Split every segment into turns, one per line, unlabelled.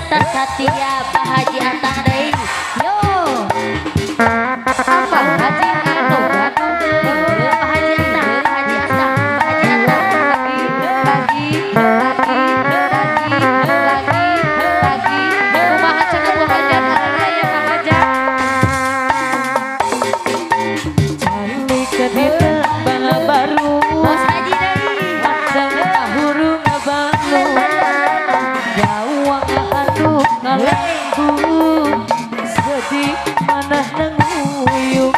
serta Satya Pak Haji Atang deui. Yo. Apa Haji anu Pak Haji Atang, Pak Haji Atang, Pak Haji Atang lagi. Kumaha cenah Bu Hajat aya Pak Hajat.
Cali kedina bangga baru
Bos Haji deui.
Tengah hurung bangun Jawa aduh ngalaku sedih mana nanguyuk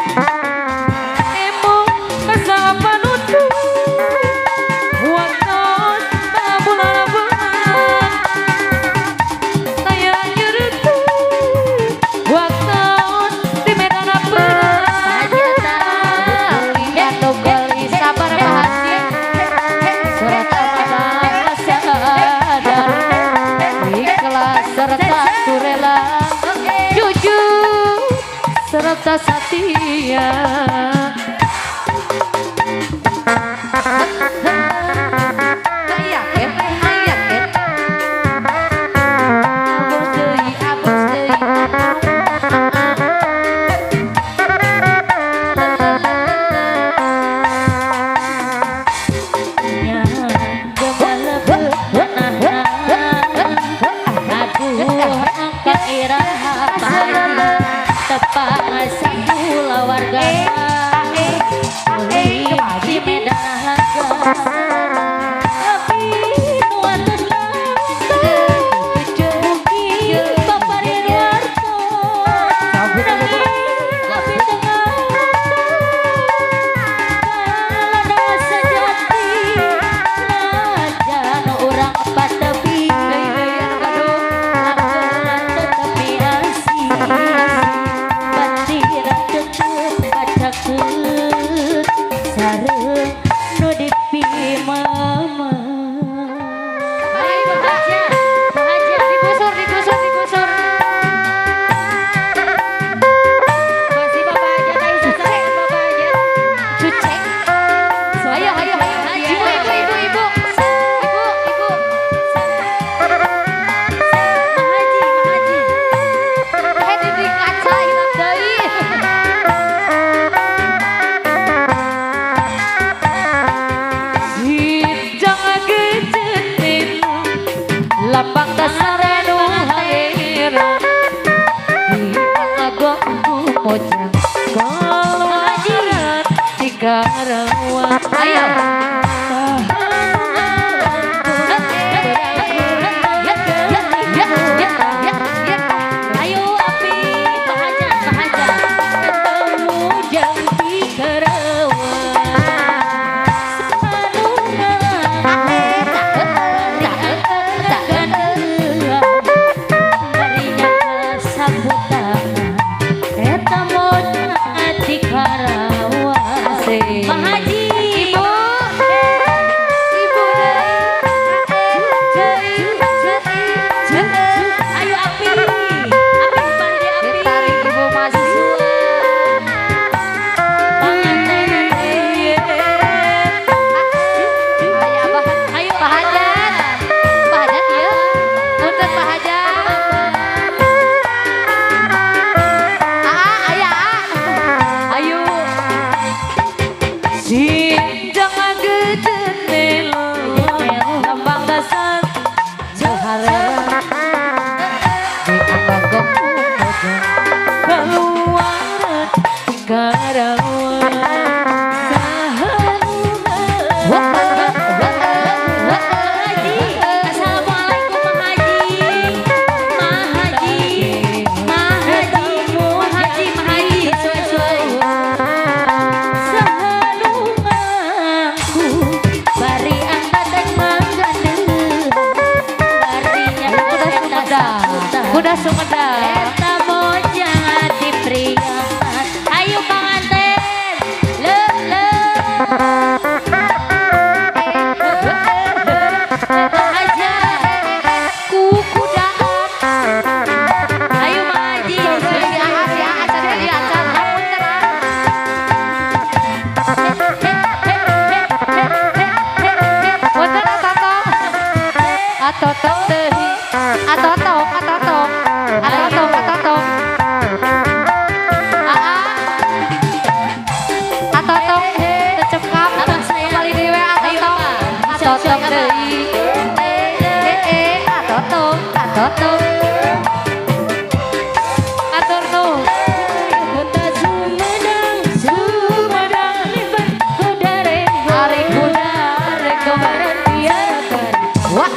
emong kesal panutup wakon babulaban kaya nyurutu wakon di medan perang
Haji Atang. Atau gelis sabar Pak Haji.
surat al-Madah sadar ikhlas serta turela jujur serta setia abos deui abos deui nya gembala
Aduh, keiraha Haji tepang sakula warga di Medan Harga. Tapi nuantos mungkin Bapak Ridwarto tapi dengan lada sejati lajan orang patepi tetapi asih batiran deket bacakeun sareng nu dipi mama. Baik Pak Haji digusur. Masih Bapak aja tadi susah Bapak aja. Cucek. Ayo Haji ibu. Mahaji. Di kaca hilap deui.
Sidang gejetin lapang dasar nu heran di agongku mojang kawaran di karawan
Ayo. Ayo api Pak Hajat.
ketemu janti karawan
Barinya sambutan eta modna di Karawase. Pak Haji. Ayo api. Panggil api.
ditarik ibu mahasiswa
Ayo Pak Hajat. Pak Hajat ya. Punten Pak Hajat. Aya.
ayo sidang gejetin lapang dasar seharera di agongku mojang kaluaran di karawan
Assalamualaikum Mahaji.
sahalunganku
Bari angkatan manggadeuh. Barinya
kuda Sumedang
eta mojang ati priangan. Ayo panganten. Kuku daan. Ayo Mahaji.
Atotok deui atotok Toto atur nuhun.
Kota Sumedang, Sumedang libat kuda renggo.
Ari kuda renggo
Tiarakan
wah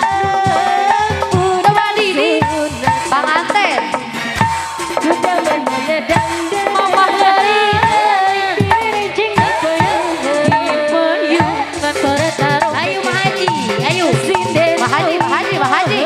coba Didi panganten
kuda menedang
Mama dari
Cing payung
sore taruh.
Ayo Mahaji, ayo sinden.
Mahaji, Mahaji, Mahaji.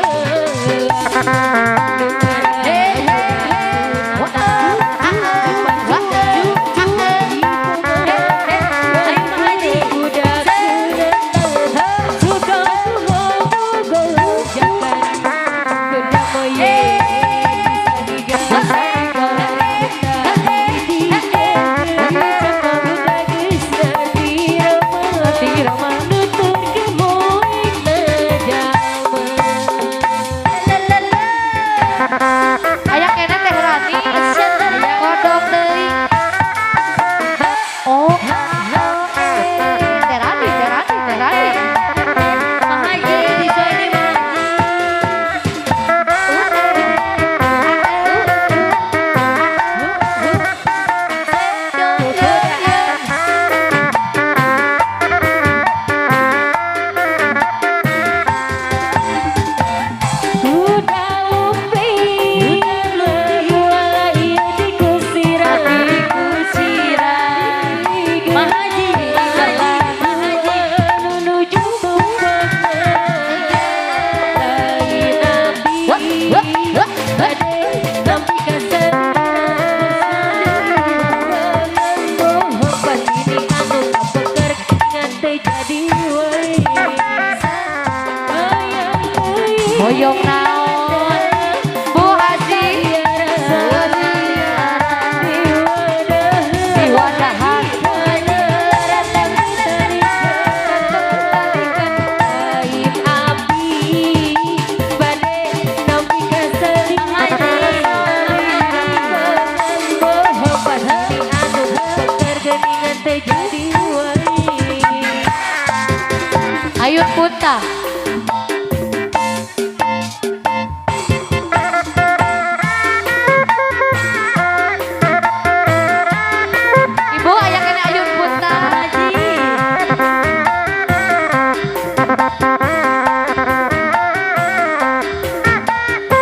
Aya kene teh Rani, kodok deui. Oh, teh Rani, teh Rani, teh Rani.
Mahaji di sini
Boyong naon, Bu Haji. Di wadahan. Ayun Punta. Ibu aya kene Ayun Punta.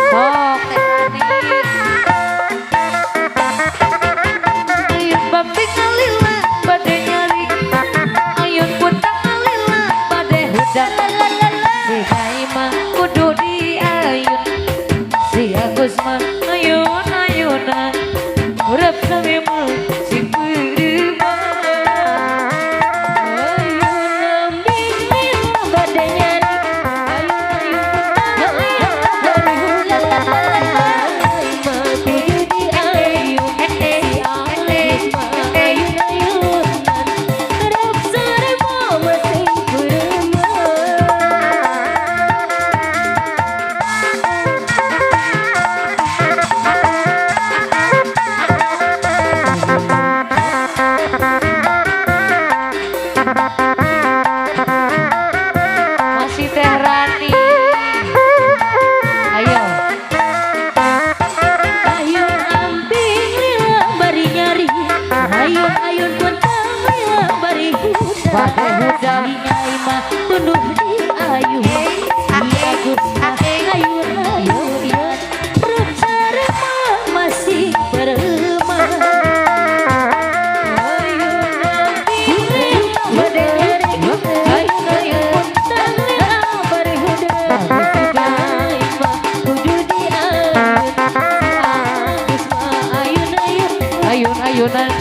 Sok teh Rani. Ayun bapik ngalila bade nyari. Ayun Punta ngalila bade huda. Si Kaima kudu di ayun. Si Agus mah ayun ayunan. Urap sami mah si kudu masih teh Rani. Ayo.
Ayun amping lila bari nyari. Ayun pun lila bari huda.
Bari huda.
Nyai mah tunduh di ayun. Si Agus mah ayun ayun. Perut sarema masih beremah. Ayun amping lila bari nyari. Ayun pun lila bari huda. Nyai mah tunduh di ayun. Si Agus mah ayun ayun.
Ayun ayunan.